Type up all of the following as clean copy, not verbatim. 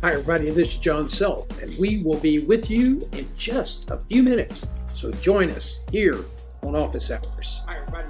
Hi, everybody. This is John Self, and we will be with you in just a few minutes. So join us here on Office Hours. Hi, everybody.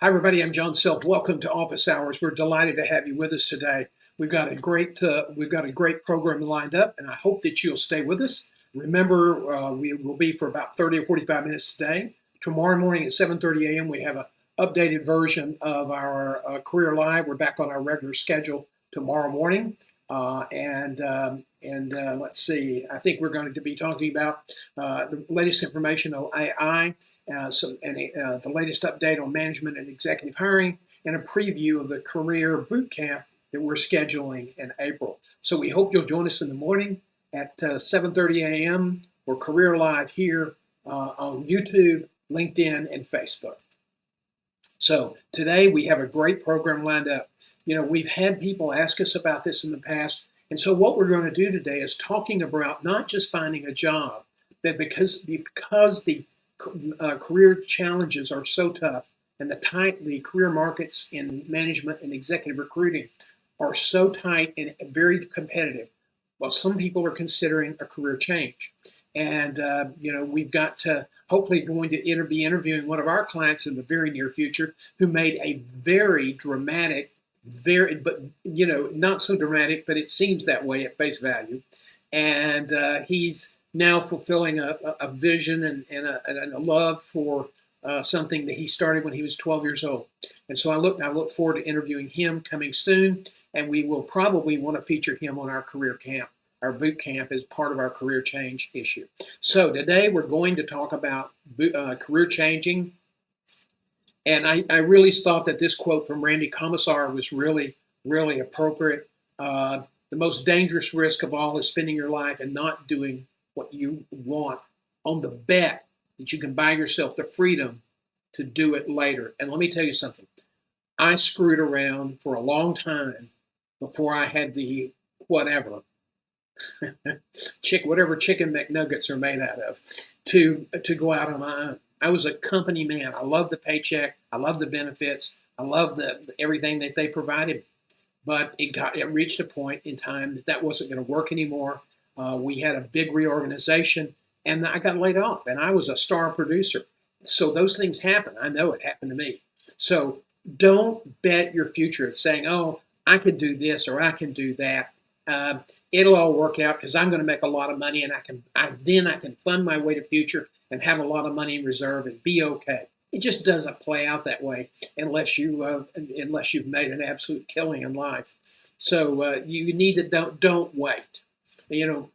Hi, everybody. I'm John Self. Welcome to Office Hours. We're delighted to have you with us today. We've got a great program lined up, and I hope that you'll stay with us. Remember, we will be for about 30 or 45 minutes today. Tomorrow morning at 7:30 a.m. we have an updated version of our Career Live. We're back on our regular schedule tomorrow morning, let's see. I think we're going to be talking about the latest information on AI. The latest update on management and executive hiring, and a preview of the career boot camp that we're scheduling in April. So we hope you'll join us in the morning at 7:30 a.m. for Career Live here on YouTube, LinkedIn, and Facebook. So today we have a great program lined up. You know, we've had people ask us about this in the past, and so what we're going to do today is talking about not just finding a job, but because the career challenges are so tough, and the career markets in management and executive recruiting are so tight and very competitive. Well, some people are considering a career change, and we've got to hopefully going to be interviewing one of our clients in the very near future who made a very dramatic, not so dramatic, but it seems that way at face value, and he's now fulfilling a vision and a love for something that he started when he was 12 years old. And so I look forward to interviewing him coming soon, and we will probably want to feature him on our career camp, our boot camp, as part of our career change issue. So today we're going to talk about career changing. And I really thought that this quote from Randy Komisar was really, really appropriate. The most dangerous risk of all is spending your life and not doing what you want on the bet that you can buy yourself the freedom to do it later. And let me tell you something. I screwed around for a long time before I had the whatever, whatever chicken McNuggets are made out of, to go out on my own. I was a company man. I loved the paycheck. I loved the benefits. I loved everything that they provided. But it reached a point in time that wasn't going to work anymore. We had a big reorganization, and I got laid off. And I was a star producer. So those things happen. I know it happened to me. So don't bet your future at saying, oh, I can do this or I can do that. It'll all work out because I'm going to make a lot of money, and then I can fund my way to future and have a lot of money in reserve and be okay. It just doesn't play out that way unless you've made an absolute killing in life. So you need to don't wait. You know,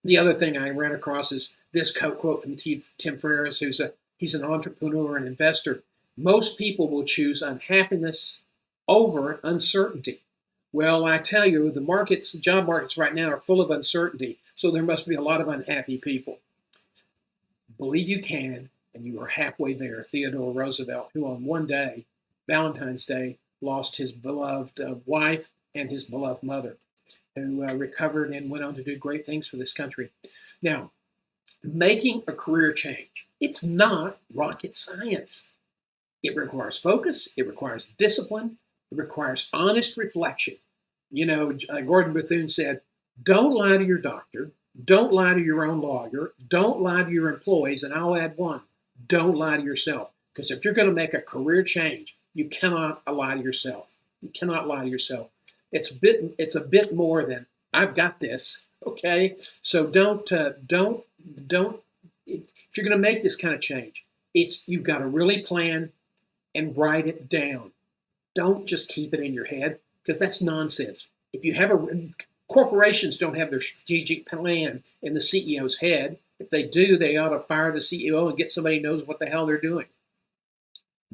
the other thing I ran across is this quote from Tim Ferriss, he's an entrepreneur and investor. Most people will choose unhappiness over uncertainty. Well, I tell you, the job markets right now are full of uncertainty, so there must be a lot of unhappy people. Believe you can, and you are halfway there. Theodore Roosevelt, who on one day, Valentine's Day, lost his beloved wife and his beloved mother, who recovered and went on to do great things for this country. Now, making a career change, it's not rocket science. It requires focus, it requires discipline, it requires honest reflection. You know, Gordon Bethune said, don't lie to your doctor, don't lie to your own lawyer, don't lie to your employees, and I'll add one, don't lie to yourself. Because if you're going to make a career change, you cannot lie to yourself. You cannot lie to yourself. It's a bit more than, I've got this, okay? So don't, if you're going to make this kind of change, you've got to really plan and write it down. Don't just keep it in your head, because that's nonsense. If you have corporations don't have their strategic plan in the CEO's head. If they do, they ought to fire the CEO and get somebody who knows what the hell they're doing.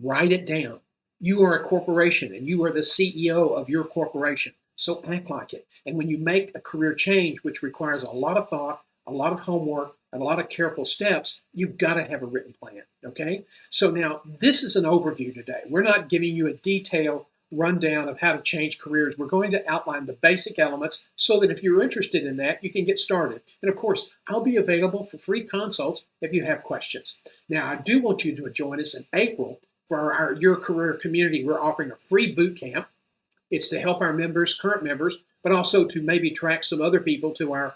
Write it down. You are a corporation, and you are the CEO of your corporation. So act like it. And when you make a career change, which requires a lot of thought, a lot of homework, and a lot of careful steps, you've got to have a written plan, okay? So now, this is an overview today. We're not giving you a detailed rundown of how to change careers. We're going to outline the basic elements so that if you're interested in that, you can get started. And of course, I'll be available for free consults if you have questions. Now, I do want you to join us in April for our Your Career community. We're offering a free boot camp. It's to help our members, current members, but also to maybe attract some other people to our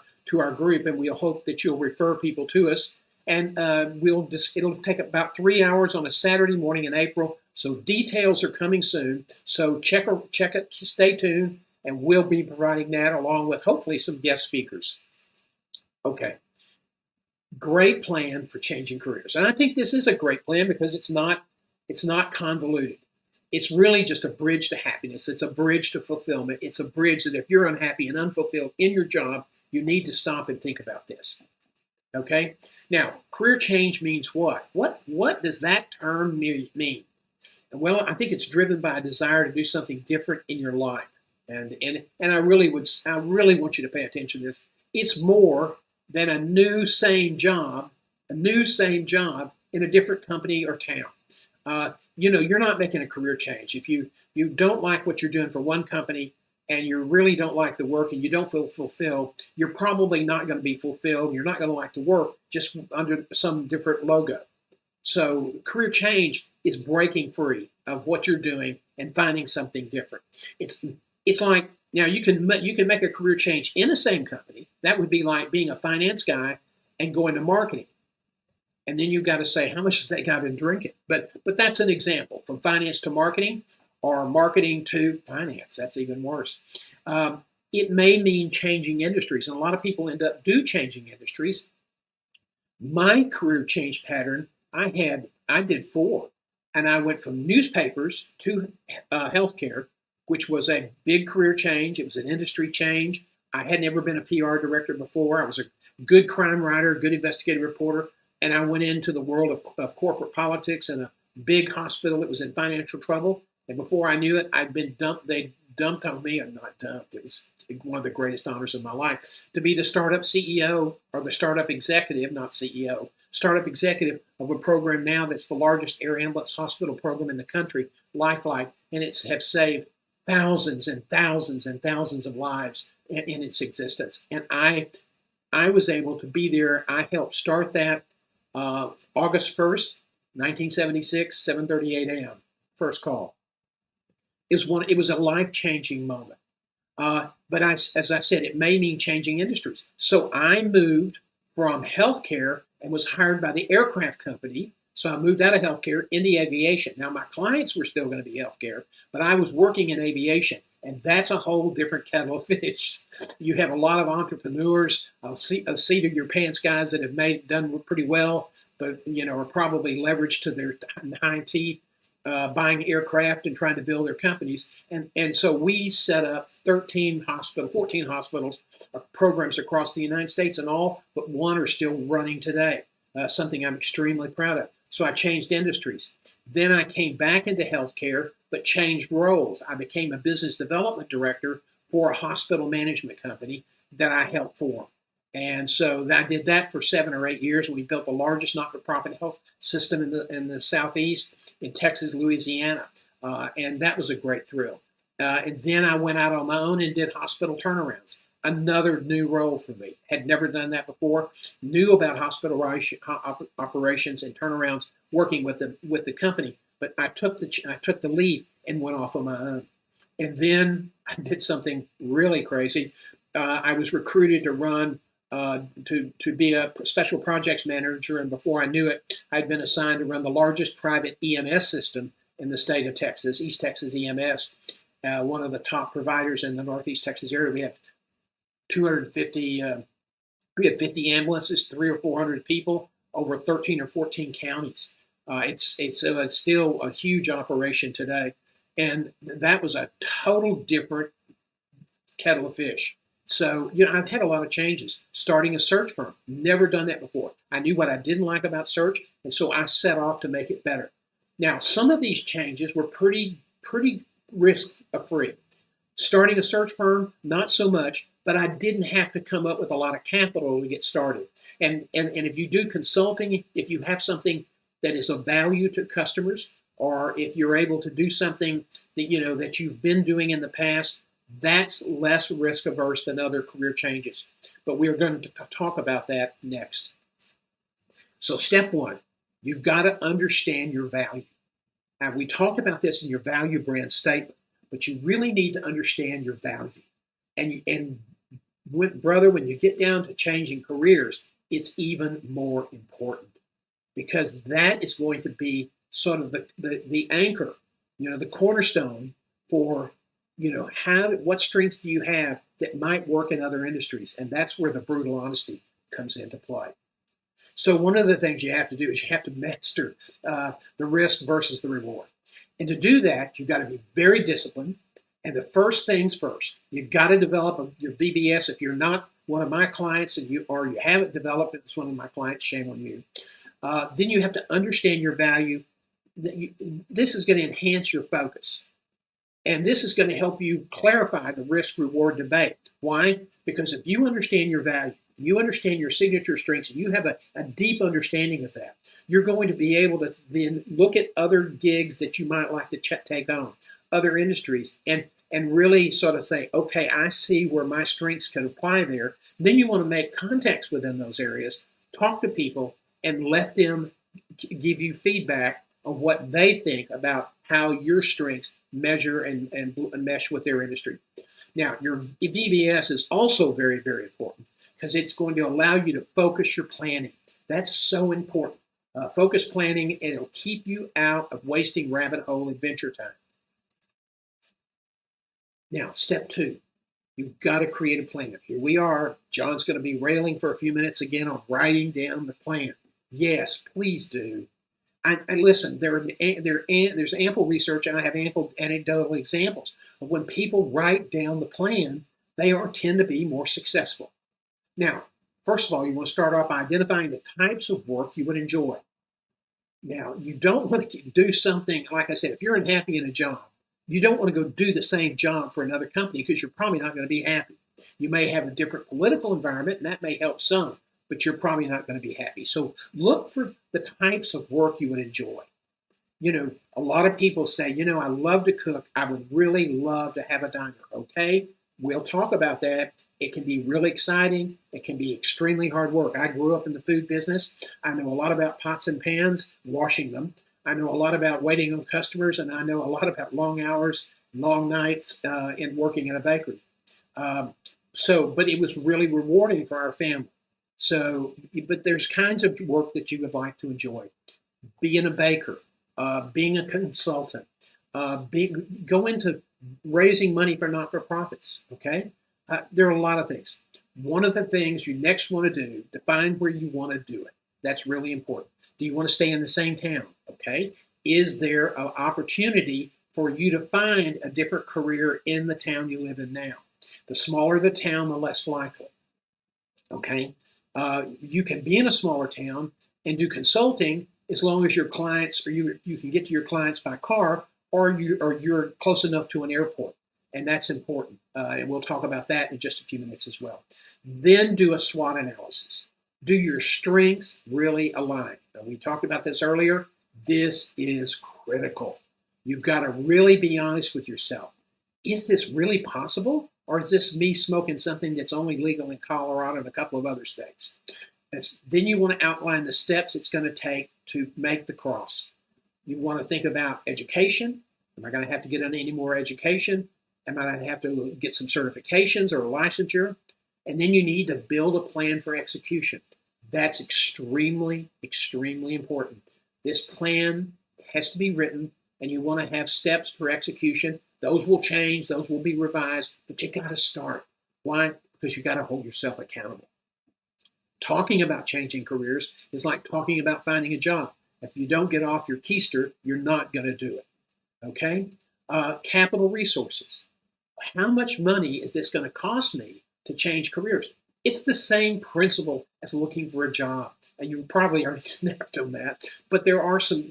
group, and we'll hope that you'll refer people to us. And it'll take about 3 hours on a Saturday morning in April. So details are coming soon. So check it, stay tuned, and we'll be providing that along with hopefully some guest speakers. Okay. Great plan for changing careers. And I think this is a great plan because it's not convoluted. It's really just a bridge to happiness. It's a bridge to fulfillment. It's a bridge that if you're unhappy and unfulfilled in your job, you need to stop and think about this. Okay? Now, career change means what? What does that term mean? Well, I think it's driven by a desire to do something different in your life. And I really want you to pay attention to this. It's more than a new same job in a different company or town. You're not making a career change. If you don't like what you're doing for one company and you really don't like the work and you don't feel fulfilled, you're probably not going to be fulfilled. You're not going to like the work just under some different logo. So career change is breaking free of what you're doing and finding something different. It's like, now you can make a career change in the same company. That would be like being a finance guy and going to marketing. And then you've got to say, how much has that guy been drinking? But that's an example. From finance to marketing, or marketing to finance. That's even worse. It may mean changing industries. And a lot of people end up changing industries. My career change pattern, I did 4. And I went from newspapers to healthcare, which was a big career change. It was an industry change. I had never been a PR director before. I was a good crime writer, good investigative reporter. And I went into the world of corporate politics in a big hospital that was in financial trouble. And before I knew it, I'd been dumped. They dumped on me. I'm not dumped. It was one of the greatest honors of my life, to be the startup CEO or the startup executive, not CEO, startup executive of a program now that's the largest air ambulance hospital program in the country, Lifeline, and it's have saved thousands and thousands and thousands of lives in its existence. And I was able to be there. I helped start that August 1st, 1976, 7:38 a.m. First call. It was a life-changing moment. But as I said, it may mean changing industries. So I moved from healthcare and was hired by the aircraft company. So I moved out of healthcare into aviation. Now my clients were still going to be healthcare, but I was working in aviation. And that's a whole different kettle of fish. You have a lot of entrepreneurs, a seat of your pants guys that have done pretty well, but are probably leveraged to their high teeth, buying aircraft and trying to build their companies. And so we set up 14 hospitals, programs across the United States, and all but one are still running today. Something I'm extremely proud of. So I changed industries. Then I came back into healthcare, but changed roles. I became a business development director for a hospital management company that I helped form. And so I did that for 7 or 8 years. We built the largest not-for-profit health system in the Southeast, in Texas, Louisiana. And that was a great thrill. And then I went out on my own and did hospital turnarounds. Another new role for me. Had never done that before. Knew about hospital operations and turnarounds, working with the company. But I took the lead and went off on my own. And then I did something really crazy. I was recruited to run to be a special projects manager, and before I knew it, I'd been assigned to run the largest private EMS system in the state of Texas, East Texas EMS, one of the top providers in the Northeast Texas area. We have 250. We had 50 ambulances, 300 or 400 people, over 13 or 14 counties. It's still a huge operation today, and that was a total different kettle of fish. So, I've had a lot of changes. Starting a search firm, never done that before. I knew what I didn't like about search, and so I set off to make it better. Now, some of these changes were pretty risk-free. Starting a search firm, not so much, but I didn't have to come up with a lot of capital to get started. And if you do consulting, if you have something that is of value to customers, or if you're able to do something that that you've been doing in the past, that's less risk averse than other career changes. But we're going to talk about that next. So step one, you've got to understand your value. Now, we talked about this in your value brand statement, but you really need to understand your value. And brother, when you get down to changing careers, it's even more important, because that is going to be sort of the anchor, the cornerstone for what strengths do you have that might work in other industries? And that's where the brutal honesty comes into play. So one of the things you have to do is you have to master the risk versus the reward. And to do that, you've got to be very disciplined. And the first things first, you've got to develop your VBS. If you're not one of my clients and you haven't developed it, it's one of my clients, shame on you. Then you have to understand your value. This is going to enhance your focus. And this is going to help you clarify the risk-reward debate. Why? Because if you understand your value, you understand your signature strengths, and you have a deep understanding of that, you're going to be able to then look at other gigs that you might like to take on, other industries, and really sort of say, okay, I see where my strengths can apply there. Then you want to make contacts within those areas, talk to people, and let them give you feedback on what they think about how your strengths measure and mesh with their industry. Now, your VBS is also very, very important, because it's going to allow you to focus your planning. That's so important. Focus planning, and it'll keep you out of wasting rabbit hole adventure time. Now, step two, you've got to create a plan. Here we are. John's going to be railing for a few minutes again on writing down the plan. Yes, please do. And listen, there's ample research, and I have ample anecdotal examples of when people write down the plan, they tend to be more successful. Now, first of all, you want to start off by identifying the types of work you would enjoy. Now, you don't want to do something, like I said, if you're unhappy in a job, you don't want to go do the same job for another company because you're probably not going to be happy. You may have a different political environment, and that may help some, but you're probably not going to be happy. So look for the types of work you would enjoy. A lot of people say, I love to cook. I would really love to have a diner. Okay, we'll talk about that. It can be really exciting. It can be extremely hard work. I grew up in the food business. I know a lot about pots and pans, washing them. I know a lot about waiting on customers, and I know a lot about long hours, long nights, and working in a bakery. But it was really rewarding for our family. But there's kinds of work that you would like to enjoy. Being a baker, being a consultant, go into raising money for not-for-profits, okay? There are a lot of things. One of the things you next want to do, define where you want to do it. That's really important. Do you want to stay in the same town, okay? Is there an opportunity for you to find a different career in the town you live in now? The smaller the town, the less likely, okay? You can be in a smaller town and do consulting as long as your clients, or you can get to your clients by car, or you're close enough to an airport, and that's important. And we'll talk about that in just a few minutes as well. Then do a SWOT analysis. Do your strengths really align? Now, we talked about this earlier. This is critical. You've got to really be honest with yourself. Is this really possible? Or is this me smoking something that's only legal in Colorado and a couple of other states? Then you want to outline the steps it's going to take to make the cross. You want to think about education. Am I going to have to get any more education? Am I going to have to get some certifications or a licensure? And then you need to build a plan for execution. That's extremely, extremely important. This plan has to be written, and you want to have steps for execution. Those will change, those will be revised, but you got to start. Why? Because you got to hold yourself accountable. Talking about changing careers is like talking about finding a job. If you don't get off your keister, you're not going to do it. Okay? Capital resources. How much money is this going to cost me to change careers? It's the same principle as looking for a job. And you've probably already snapped on that, but there are some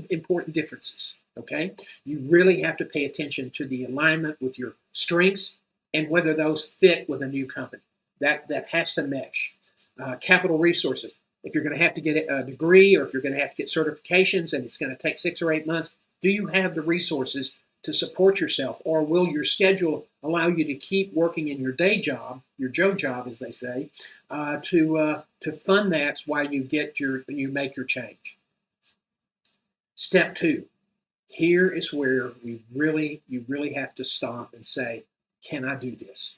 important differences. Okay, you really have to pay attention to the alignment with your strengths and whether those fit with a new company. That has to mesh. Capital resources. If you're going to have to get a degree, or if you're going to have to get certifications, and it's going to take 6 or 8 months, do you have the resources to support yourself, or will your schedule allow you to keep working in your day job, your Joe job, as they say, to fund that while you make your change? Step 2. Here is where you really have to stop and say, can I do this?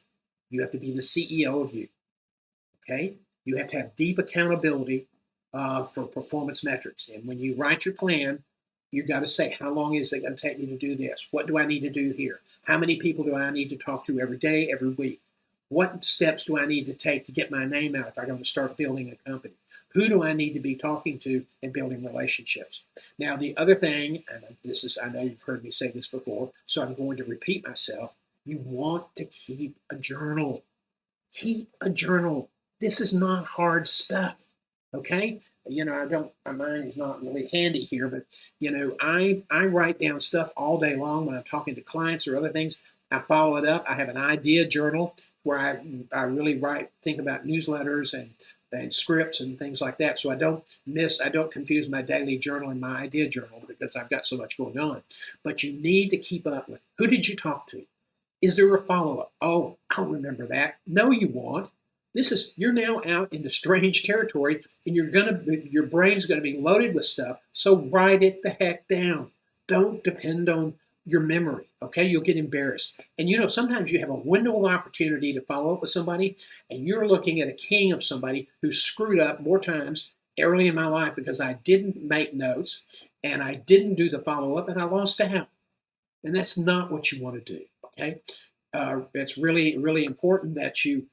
You have to be the CEO of you, okay? You have to have deep accountability for performance metrics. And when you write your plan, you've got to say, how long is it going to take me to do this? What do I need to do here? How many people do I need to talk to every day, every week? What steps do I need to take to get my name out if I'm going to start building a company? Who do I need to be talking to and building relationships? Now, the other thing, and I know you've heard me say this before, so I'm going to repeat myself. You want to keep a journal. Keep a journal. This is not hard stuff, okay? My mind is not really handy here, but, I write down stuff all day long when I'm talking to clients or other things. I follow it up. I have an idea journal where I really think about newsletters and scripts and things like that. So I don't confuse my daily journal and my idea journal because I've got so much going on. But you need to keep up with, who did you talk to? Is there a follow-up? Oh, I'll remember that. No, you won't. You're now out into strange territory, and your brain's gonna be loaded with stuff. So write it the heck down. Don't depend on your memory, okay? You'll get embarrassed. And sometimes you have a window of opportunity to follow up with somebody, and you're looking at a king of somebody who screwed up more times early in my life because I didn't make notes and I didn't do the follow-up, and I lost out. And that's not what you want to do, okay? It's really, really important that you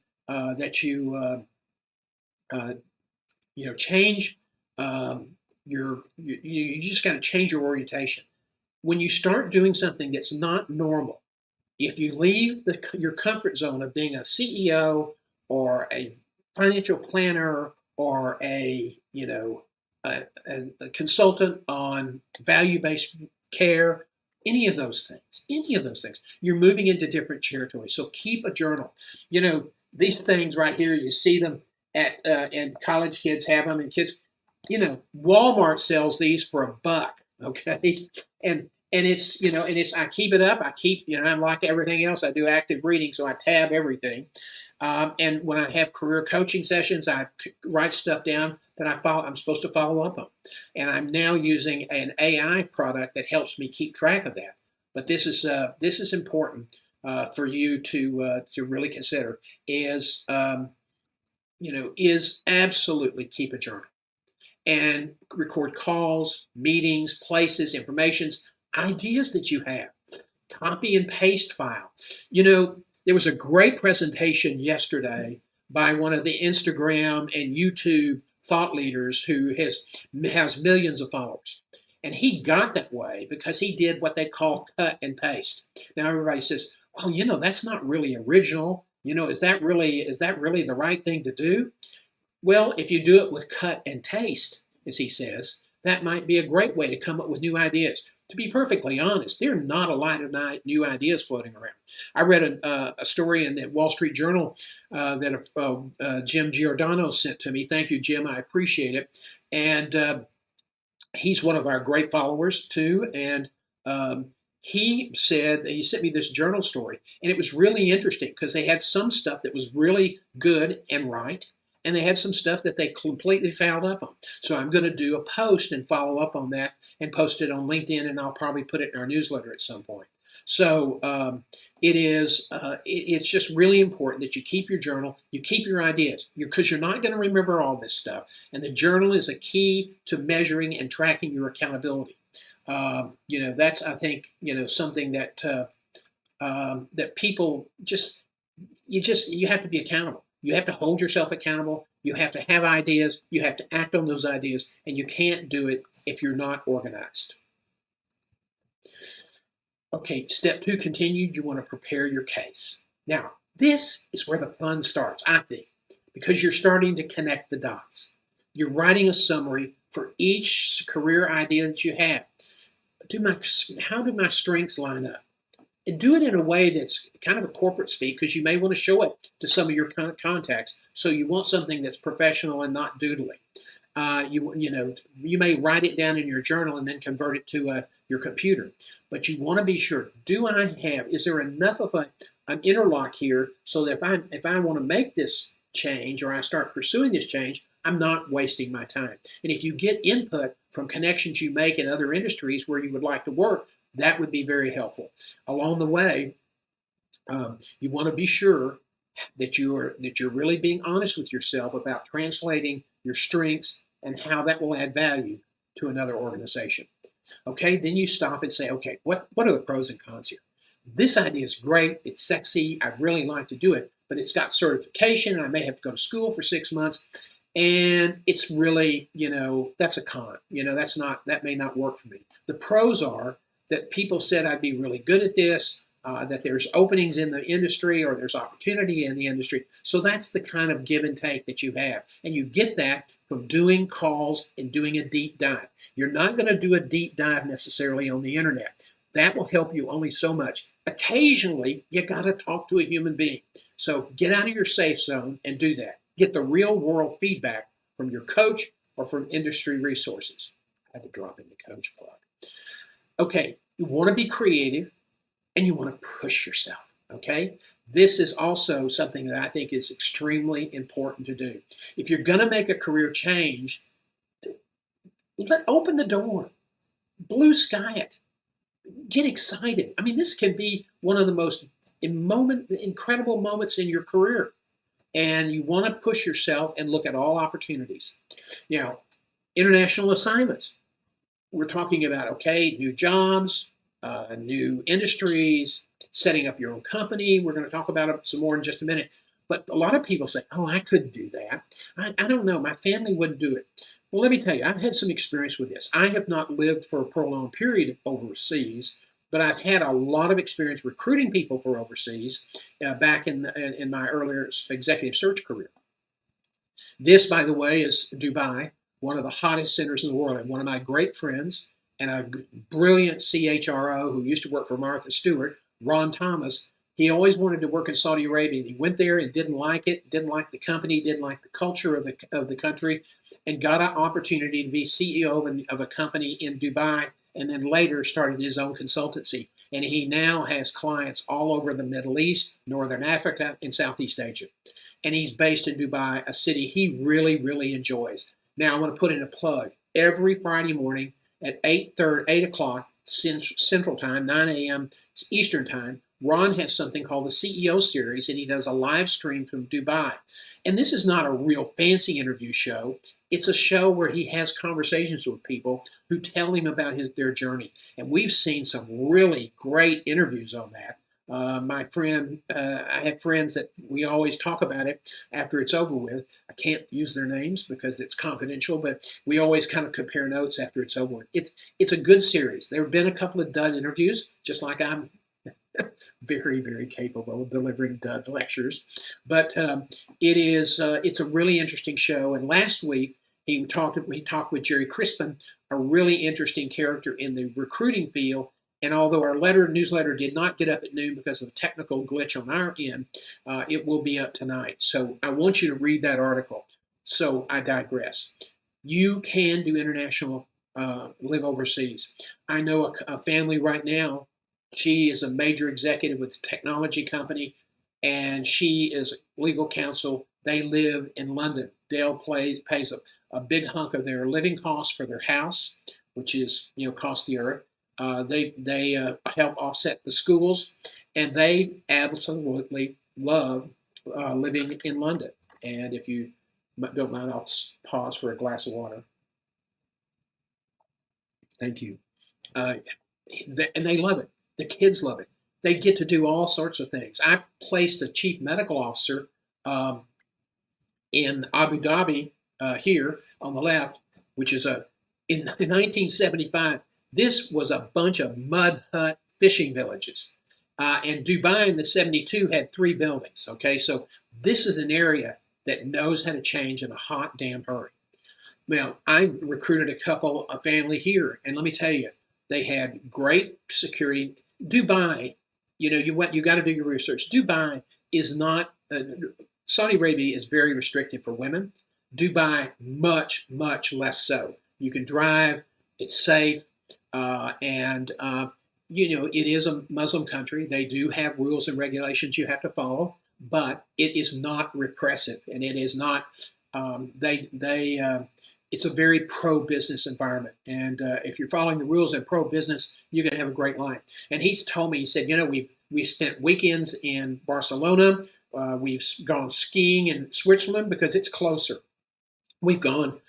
change you just got to change your orientation. When you start doing something that's not normal, if you leave your comfort zone of being a CEO or a financial planner or a consultant on value-based care, Any of those things, you're moving into different territories. So keep a journal. You know, these things right here, you see them at, and college kids have them, and kids, you know, Walmart sells these for $1, okay? And it's, you know, and it's, I keep it up. I keep, you know, I'm like everything else. I do active reading, so I tab everything. And when I have career coaching sessions, I write stuff down that I'm supposed to follow up on. And I'm now using an AI product that helps me keep track of that. But this is important for you to really consider. Is absolutely keep a journal and record calls, meetings, places, informations, ideas that you have. Copy and paste file. You know, there was a great presentation yesterday by one of the Instagram and YouTube thought leaders who has millions of followers. And he got that way because he did what they call cut and paste. Now everybody says, well, you know, that's not really original. You know, is that really the right thing to do? Well, if you do it with cut and taste, as he says, that might be a great way to come up with new ideas. To be perfectly honest, there are not a lot of new ideas floating around. I read a story in the Wall Street Journal that Jim Giordano sent to me. Thank you, Jim. I appreciate it. And he's one of our great followers, too. And he said, he sent me this journal story, and it was really interesting because they had some stuff that was really good and right, and they had some stuff that they completely fouled up on. So I'm going to do a post and follow up on that and post it on LinkedIn, and I'll probably put it in our newsletter at some point. So it's just really important that you keep your journal, you keep your ideas, because you're not going to remember all this stuff. And the journal is a key to measuring and tracking your accountability. That's, I think, something that that people you have to be accountable. You have to hold yourself accountable. You have to have ideas. You have to act on those ideas, and you can't do it if you're not organized. Okay, step 2 continued. You want to prepare your case. Now, this is where the fun starts, I think, because you're starting to connect the dots. You're writing a summary for each career idea that you have. How do my strengths line up? And do it in a way that's kind of a corporate speak, because you may want to show it to some of your contacts. So you want something that's professional and not doodling. You may write it down in your journal and then convert it to your computer. But you want to be sure, is there enough of an interlock here so that if I want to make this change or I start pursuing this change, I'm not wasting my time. And if you get input from connections you make in other industries where you would like to work, that would be very helpful. Along the way, you want to be sure that you're really being honest with yourself about translating your strengths and how that will add value to another organization. Okay, then you stop and say, okay, what are the pros and cons here? This idea is great, it's sexy, I'd really like to do it, but it's got certification, and I may have to go to school for 6 months, and it's really, that's a con. That may not work for me. The pros are that people said I'd be really good at this, that there's openings in the industry or there's opportunity in the industry. So that's the kind of give and take that you have. And you get that from doing calls and doing a deep dive. You're not going to do a deep dive necessarily on the internet. That will help you only so much. Occasionally, you got to talk to a human being. So get out of your safe zone and do that. Get the real world feedback from your coach or from industry resources. I had to drop in the coach plug. Okay, you want to be creative and you want to push yourself, okay? This is also something that I think is extremely important to do. If you're going to make a career change, open the door, blue sky it, get excited. I mean, this can be one of the most incredible moments in your career, and you want to push yourself and look at all opportunities. International assignments. We're talking about, okay, new jobs, new industries, setting up your own company. We're going to talk about it some more in just a minute. But a lot of people say, oh, I couldn't do that. I don't know. My family wouldn't do it. Well, let me tell you, I've had some experience with this. I have not lived for a prolonged period overseas, but I've had a lot of experience recruiting people for overseas back in my earlier executive search career. This, by the way, is Dubai, one of the hottest centers in the world. And one of my great friends and a brilliant CHRO who used to work for Martha Stewart, Ron Thomas. He always wanted to work in Saudi Arabia. He went there and didn't like it, didn't like the company, didn't like the culture of the country, and got an opportunity to be CEO of a company in Dubai, and then later started his own consultancy. And he now has clients all over the Middle East, Northern Africa, and Southeast Asia. And he's based in Dubai, a city he really, really enjoys. Now, I want to put in a plug. Every Friday morning at 8 o'clock Central Time, 9 a.m. Eastern Time, Ron has something called the CEO Series, and he does a live stream from Dubai. And this is not a real fancy interview show. It's a show where he has conversations with people who tell him about their journey. And we've seen some really great interviews on that. I have friends that we always talk about it after it's over with. I can't use their names because it's confidential, but we always kind of compare notes after it's over with. It's a good series. There have been a couple of dud interviews, just like I'm very, very capable of delivering dud lectures. But it's a really interesting show. And last week he talked with Jerry Crispin, a really interesting character in the recruiting field. And although our newsletter did not get up at noon because of a technical glitch on our end, it will be up tonight. So I want you to read that article. So I digress. You can do international, live overseas. I know a family right now. She is a major executive with a technology company, and she is legal counsel. They live in London. Dale pays a big hunk of their living costs for their house, which is, cost the earth. They help offset the schools, and they absolutely love living in London. And if you don't mind, I'll pause for a glass of water. Thank you. And they love it. The kids love it. They get to do all sorts of things. I placed a chief medical officer in Abu Dhabi here on the left, which is in 1975. This was a bunch of mud hut fishing villages. And Dubai in the 72 had 3 buildings. Okay, so this is an area that knows how to change in a hot damn hurry. Well, I recruited a family here, and let me tell you, they had great security. Dubai, you got to do your research. Dubai is not, Saudi Arabia is very restrictive for women. Dubai, much, much less so. You can drive, it's safe, and it is a Muslim country. They do have rules and regulations you have to follow, but it is not repressive, and it is not, it's a very pro-business environment. And if you're following the rules and pro-business, you're going to have a great life. And he's told me, he said, we've spent weekends in Barcelona. We've gone skiing in Switzerland because it's closer. We've done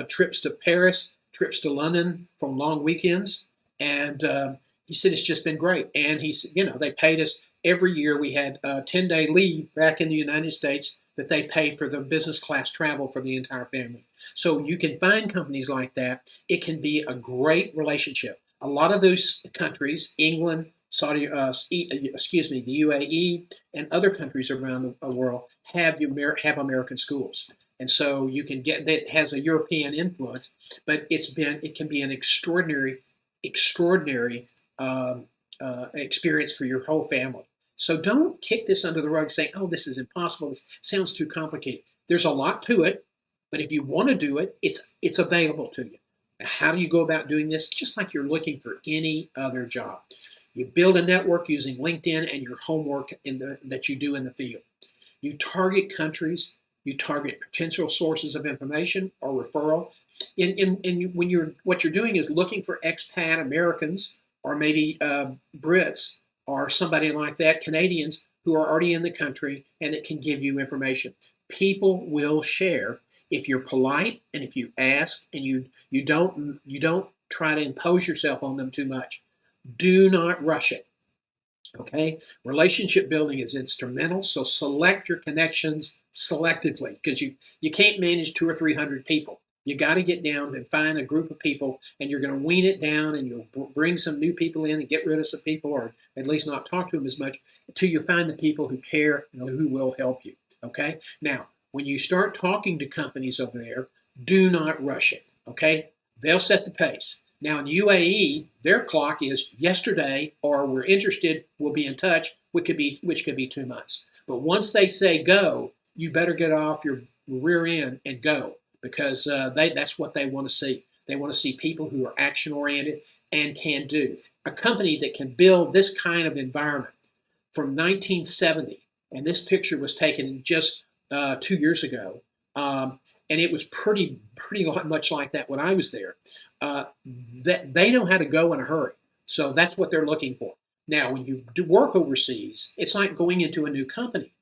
trips to Paris, trips to London from long weekends. And he said, it's just been great. And he said, they paid us every year. We had a 10-day leave back in the United States that they paid for the business class travel for the entire family. So you can find companies like that. It can be a great relationship. A lot of those countries, England, the UAE, and other countries around the world have American schools. And so you can get that has a European influence, but it can be an extraordinary experience for your whole family. So don't kick this under the rug saying, oh, this is impossible. This sounds too complicated. There's a lot to it, but if you want to do it, it's available to you. Now, how do you go about doing this? Just like you're looking for any other job. You build a network using LinkedIn and your homework that you do in the field. You target countries. You target potential sources of information or referral. What you're doing is looking for expat Americans or maybe Brits or somebody like that, Canadians who are already in the country and that can give you information. People will share if you're polite and if you ask and you don't try to impose yourself on them too much. Do not rush it. Okay, relationship building is instrumental. So select your connections selectively because you can't manage 200 or 300 people. You got to get down and find a group of people, and you're going to wean it down, and you'll bring some new people in and get rid of some people, or at least not talk to them as much until you find the people who care and who will help you. Okay. Now, when you start talking to companies over there, do not rush it. Okay, they'll set the pace. Now in the UAE, their clock is yesterday, or we're interested, we'll be in touch, which could be 2 months. But once they say go, you better get off your rear end and go, because that's what they want to see. They want to see people who are action oriented and can do. A company that can build this kind of environment from 1970, and this picture was taken just 2 years ago, and it was pretty much like that when I was there. That they know how to go in a hurry, so that's what they're looking for. Now, when you do work overseas, it's like going into a new company.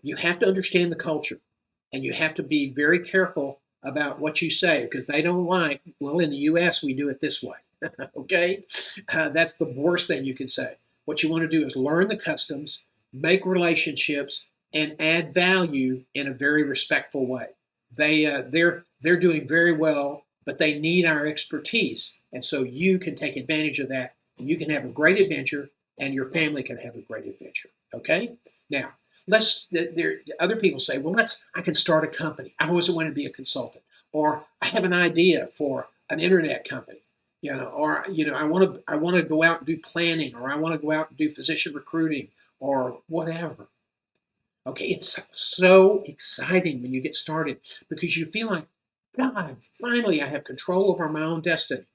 You have to understand the culture, and you have to be very careful about what you say, because they don't like, well, in the U.S. we do it this way. Okay, that's the worst thing you can say. What you want to do is learn the customs, make relationships, and add value in a very respectful way. They're doing very well, but they need our expertise, and so you can take advantage of that, and you can have a great adventure, and your family can have a great adventure. Okay, now other people say, well, I can start a company. I always wanted to be a consultant, or I have an idea for an internet company, or I want to go out and do planning, or I want to go out and do physician recruiting, or whatever. Okay, it's so exciting when you get started, because you feel like, God, finally I have control over my own destiny.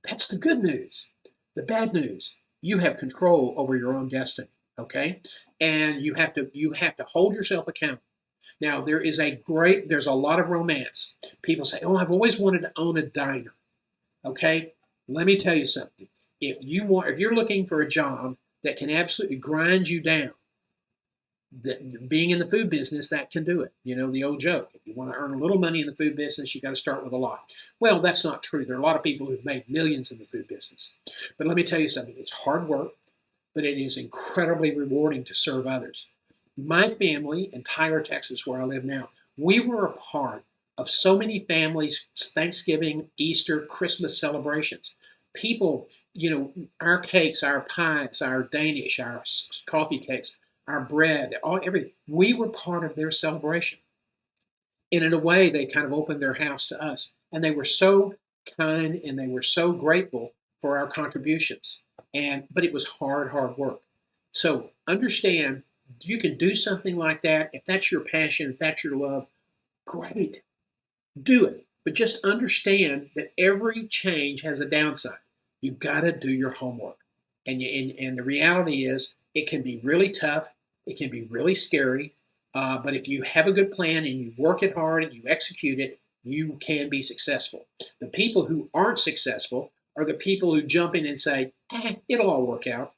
That's the good news. The bad news, you have control over your own destiny. Okay, and you have to hold yourself accountable. Now there's a lot of romance. People say, oh, I've always wanted to own a diner. Okay, let me tell you something. If you're looking for a job that can absolutely grind you down, being in the food business, that can do it. The old joke, if you want to earn a little money in the food business, you got to start with a lot. Well, that's not true. There are a lot of people who've made millions in the food business. But let me tell you something. It's hard work, but it is incredibly rewarding to serve others. My family in Tyler, Texas, where I live now, we were a part of so many families' Thanksgiving, Easter, Christmas celebrations. People, our cakes, our pies, our Danish, our coffee cakes, our bread, everything. We were part of their celebration. And in a way, they kind of opened their house to us. And they were so kind, and they were so grateful for our contributions. But it was hard work. So understand, you can do something like that. If that's your passion, if that's your love, great, do it. But just understand that every change has a downside. You've got to do your homework. And the reality is, it can be really tough. It can be really scary. But if you have a good plan and you work it hard and you execute it, you can be successful. The people who aren't successful are the people who jump in and say, it'll all work out.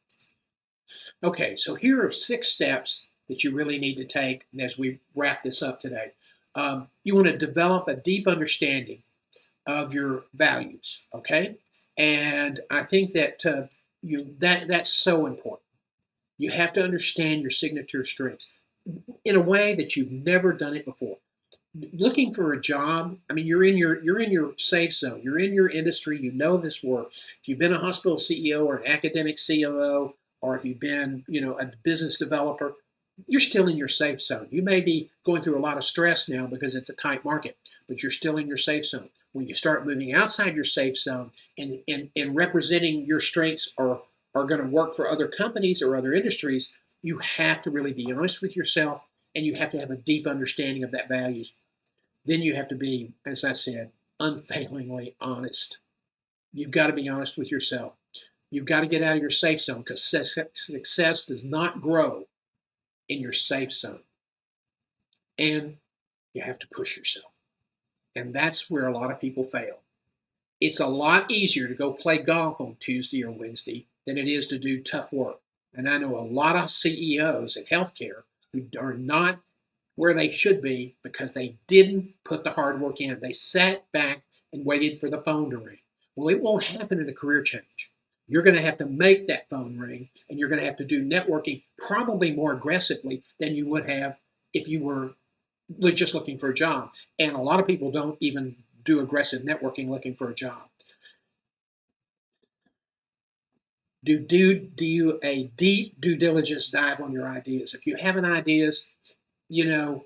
Okay, so here are 6 steps that you really need to take as we wrap this up today. You want to develop a deep understanding of your values, okay? And I think that that's so important. You have to understand your signature strengths in a way that you've never done it before. Looking for a job, I mean, you're in your safe zone. You're in your industry. You know this work. If you've been a hospital CEO or an academic COO, or if you've been, a business developer, you're still in your safe zone. You may be going through a lot of stress now because it's a tight market, but you're still in your safe zone. When you start moving outside your safe zone and representing your strengths are going to work for other companies or other industries, you have to really be honest with yourself, and you have to have a deep understanding of that values. Then you have to be, as I said, unfailingly honest. You've got to be honest with yourself. You've got to get out of your safe zone, because success does not grow in your safe zone. And you have to push yourself. And that's where a lot of people fail. It's a lot easier to go play golf on Tuesday or Wednesday than it is to do tough work. And I know a lot of CEOs in healthcare who are not where they should be because they didn't put the hard work in. They sat back and waited for the phone to ring. Well, it won't happen in a career change. You're going to have to make that phone ring, and you're going to have to do networking probably more aggressively than you would have if you were just looking for a job. And a lot of people don't even do aggressive networking looking for a job. Do a deep due diligence dive on your ideas. If you have an ideas, you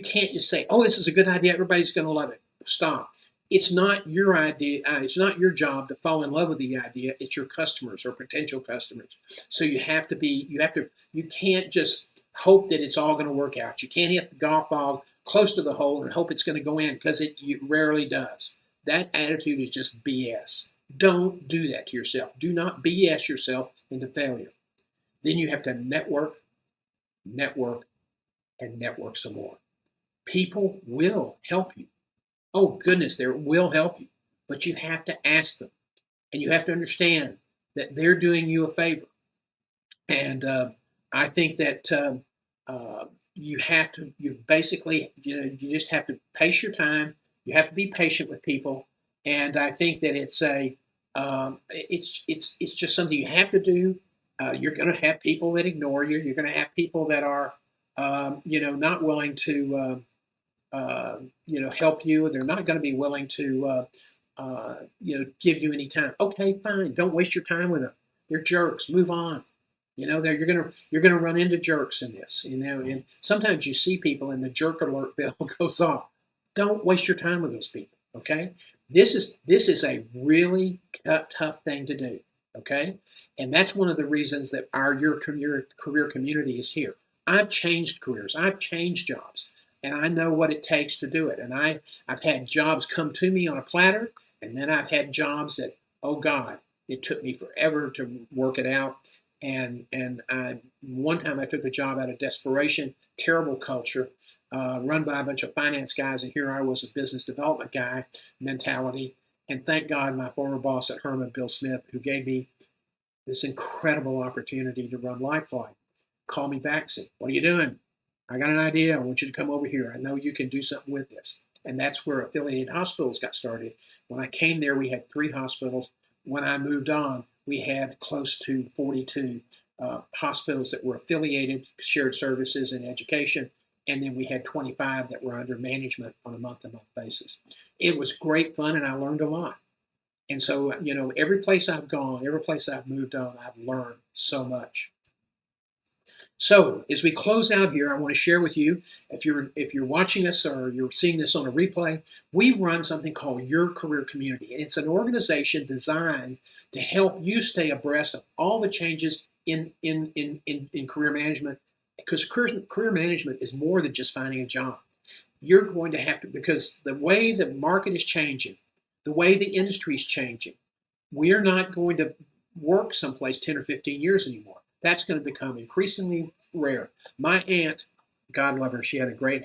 can't just say, oh, this is a good idea, everybody's going to love it. Stop. it's not your idea. It's not your job to fall in love with the idea. It's your customers or potential customers. So you have to be. You have to. You can't just hope that it's all going to work out. You can't hit the golf ball close to the hole and hope it's going to go in, because it rarely does. That attitude is just BS. Don't do that to yourself. Do not BS yourself into failure. Then you have to network, network, and network some more. People will help you. Oh, goodness, they will help you. But you have to ask them. And you have to understand that they're doing you a favor. And I think that you have to, you basically, you just have to pace your time. You have to be patient with people. And I think that it's just something you have to do. You're going to have people that ignore you. You're going to have people that are, not willing to, help you. They're not going to be willing to, give you any time. Okay, fine. Don't waste your time with them. They're jerks. Move on. You're gonna run into jerks in this. And sometimes you see people and the jerk alert bell goes off. Don't waste your time with those people. Okay, this is a really tough thing to do. Okay, and that's one of the reasons that your career community is here. I've changed careers. I've changed jobs. And I know what it takes to do it. And I've had jobs come to me on a platter, and then I've had jobs that, oh God, it took me forever to work it out. And one time I took a job out of desperation, terrible culture, run by a bunch of finance guys, and here I was, a business development guy mentality. And thank God my former boss at Herman, Bill Smith, who gave me this incredible opportunity to run Lifeline, called me back and said, "What are you doing? I got an idea. I want you to come over here. I know you can do something with this." And that's where affiliated hospitals got started. When I came there, we had 3 hospitals. When I moved on, we had close to 42 hospitals that were affiliated, shared services and education. And then we had 25 that were under management on a month-to-month basis. It was great fun, and I learned a lot. And so, every place I've gone, every place I've moved on, I've learned so much. So as we close out here, I want to share with you, if you're watching us or you're seeing this on a replay, we run something called Your Career Community. And it's an organization designed to help you stay abreast of all the changes in career management, because career management is more than just finding a job. You're going to have to, because the way the market is changing, the way the industry is changing, we're not going to work someplace 10 or 15 years anymore. That's going to become increasingly rare. My aunt, God love her, she had a great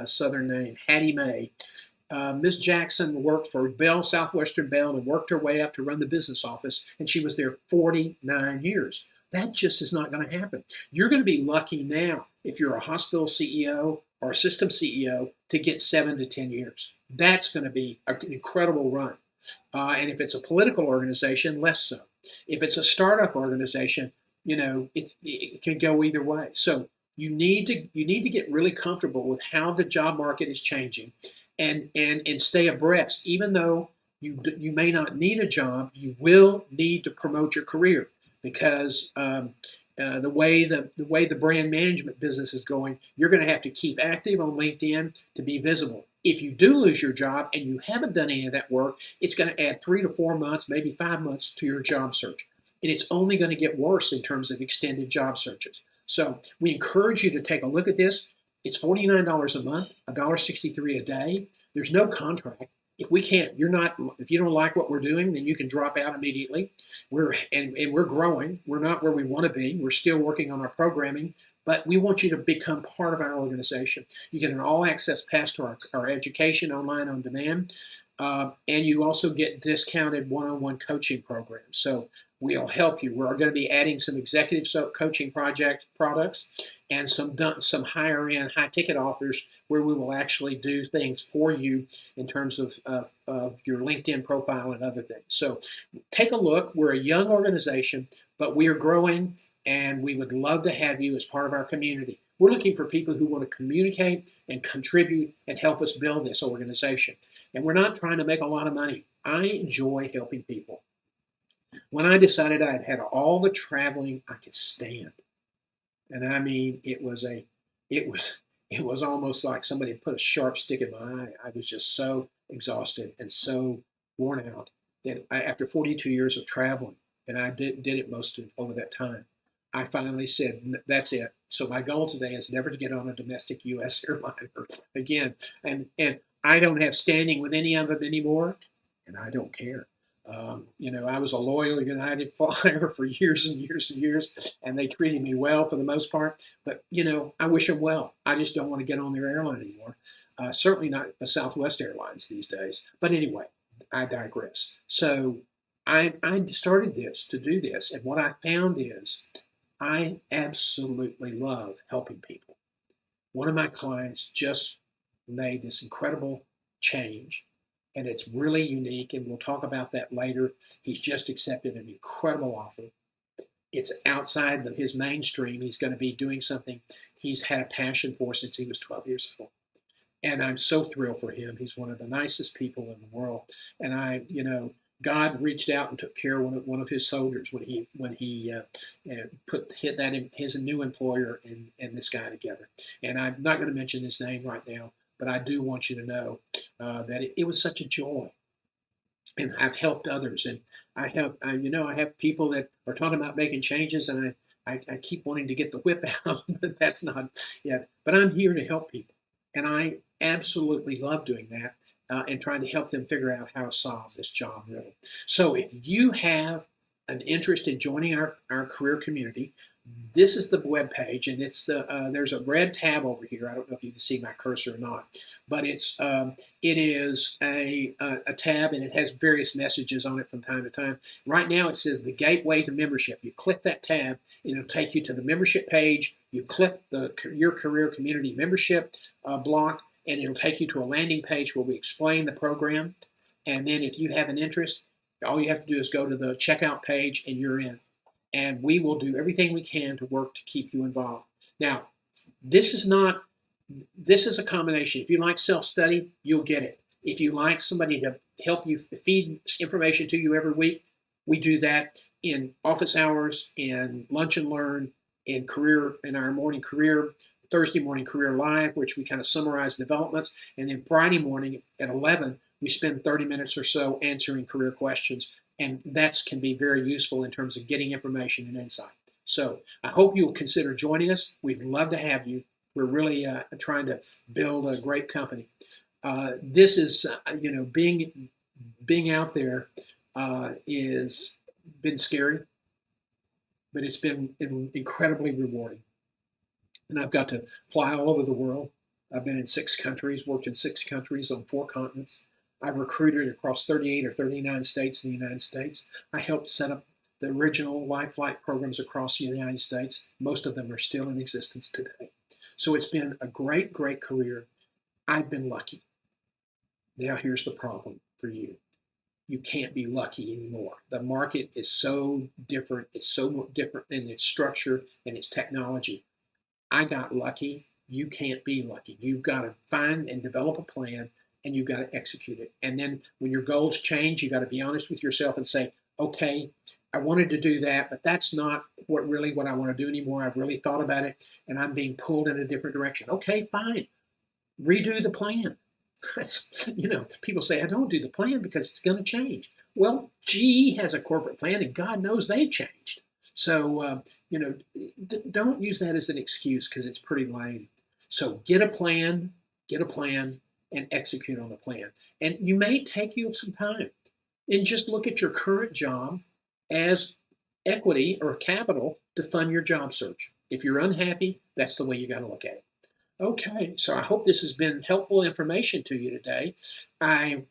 Southern name, Hattie Mae. Miss Jackson worked for Bell, Southwestern Bell, and worked her way up to run the business office, and she was there 49 years. That just is not going to happen. You're going to be lucky now if you're a hospital CEO or a system CEO to get 7 to 10 years. That's going to be an incredible run. And if it's a political organization, less so. If it's a startup organization, it can go either way. So you need to get really comfortable with how the job market is changing, and stay abreast. Even though you may not need a job, you will need to promote your career, because the way the brand management business is going, you're going to have to keep active on LinkedIn to be visible. If you do lose your job and you haven't done any of that work, it's going to add 3 to 4 months, maybe 5 months to your job search. And it's only going to get worse in terms of extended job searches. So we encourage you to take a look at this. It's $49 a month, $1.63 a day. There's no contract. If you don't like what we're doing, then you can drop out immediately. We're growing. We're not where we want to be. We're still working on our programming, but we want you to become part of our organization. You get an all-access pass to our education online on demand. And you also get discounted one-on-one coaching programs. So we'll help you. We're going to be adding some executive coaching products and some higher-end, high-ticket offers where we will actually do things for you in terms of your LinkedIn profile and other things. So take a look. We're a young organization, but we are growing, and we would love to have you as part of our community. We're looking for people who want to communicate and contribute and help us build this organization. And we're not trying to make a lot of money. I enjoy helping people. When I decided I'd had all the traveling I could stand, and I mean, it was it was almost like somebody put a sharp stick in my eye. I was just so exhausted and so worn out that after 42 years of traveling, and I did it most of over that time, I finally said, "That's it." So my goal today is never to get on a domestic U.S. airliner again, and I don't have standing with any of them anymore, and I don't care. I was a loyal United flyer for years and years and years, and they treated me well for the most part. But I wish them well. I just don't want to get on their airline anymore. Certainly not the Southwest Airlines these days. But anyway, I digress. So I started to do this, and what I found is I absolutely love helping people. One of my clients just made this incredible change, and it's really unique, and we'll talk about that later. He's just accepted an incredible offer. It's outside his mainstream. He's going to be doing something he's had a passion for since he was 12 years old. And I'm so thrilled for him. He's one of the nicest people in the world. And God reached out and took care of one of his soldiers when he hit his new employer and this guy together. And I'm not going to mention his name right now, but I do want you to know that it was such a joy. And I've helped others, and I have people that are talking about making changes, and I keep wanting to get the whip out, but that's not yet. But I'm here to help people, and I absolutely love doing that and trying to help them figure out how to solve this job riddle. So if you have an interest in joining our career community, this is the web page, and there's a red tab over here. I don't know if you can see my cursor or not, but it is a tab, and it has various messages on it from time to time. Right now it says the gateway to membership. You click that tab, and it'll take you to the membership page. You click your career community membership block, and it'll take you to a landing page where we explain the program. And then if you have an interest, all you have to do is go to the checkout page, and you're in. And we will do everything we can to work to keep you involved. Now, this is a combination. If you like self-study, you'll get it. If you like somebody to help you feed information to you every week, we do that in office hours, in lunch and learn, in our morning career, Thursday morning career live, which we kind of summarize developments. And then Friday morning at 11, we spend 30 minutes or so answering career questions. And that can be very useful in terms of getting information and insight. So I hope you'll consider joining us. We'd love to have you. We're really trying to build a great company. This is, being out there is been scary, but it's been incredibly rewarding. And I've got to fly all over the world. I've been in 6 countries, worked in 6 countries on 4 continents. I've recruited across 38 or 39 states in the United States. I helped set up the original Life Flight programs across the United States. Most of them are still in existence today. So it's been a great, great career. I've been lucky. Now here's the problem for you. You can't be lucky anymore. The market is so different. It's so different in its structure and its technology. I got lucky. You can't be lucky. You've got to find and develop a plan, and you've got to execute it. And then when your goals change, you got to be honest with yourself and say, okay, I wanted to do that, but that's not what I want to do anymore. I've really thought about it, and I'm being pulled in a different direction. Okay, fine. Redo the plan. That's, people say, I don't do the plan because it's going to change. Well, GE has a corporate plan, and God knows they've changed. So, don't use that as an excuse because it's pretty lame. So get a plan, and execute on the plan. And you may take you some time. And just look at your current job as equity or capital to fund your job search. If you're unhappy, that's the way you got to look at it. Okay, so I hope this has been helpful information to you today. I'll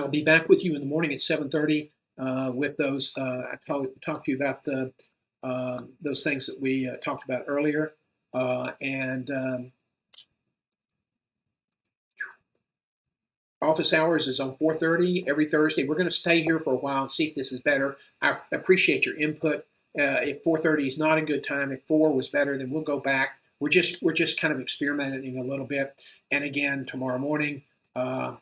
be back with you in the morning at 7:30 with those. I talked to you about those things that we talked about earlier, office hours is on 4:30 every Thursday. We're going to stay here for a while and see if this is better. I appreciate your input. If 4:30 is not a good time, if 4 was better, then we'll go back. We're just kind of experimenting a little bit. And again, tomorrow morning,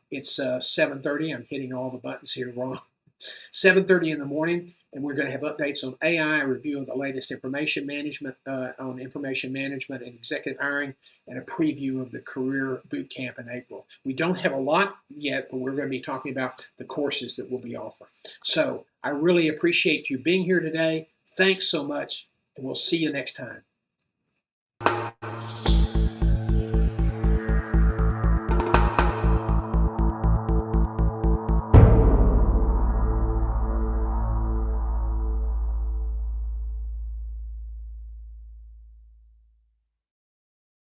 it's 7:30. I'm hitting all the buttons here wrong. 7:30 in the morning, and we're going to have updates on AI, a review of the latest information management on information management and executive hiring, and a preview of the career boot camp in April. We don't have a lot yet, but we're going to be talking about the courses that we'll be offering. So I really appreciate you being here today. Thanks so much, and we'll see you next time.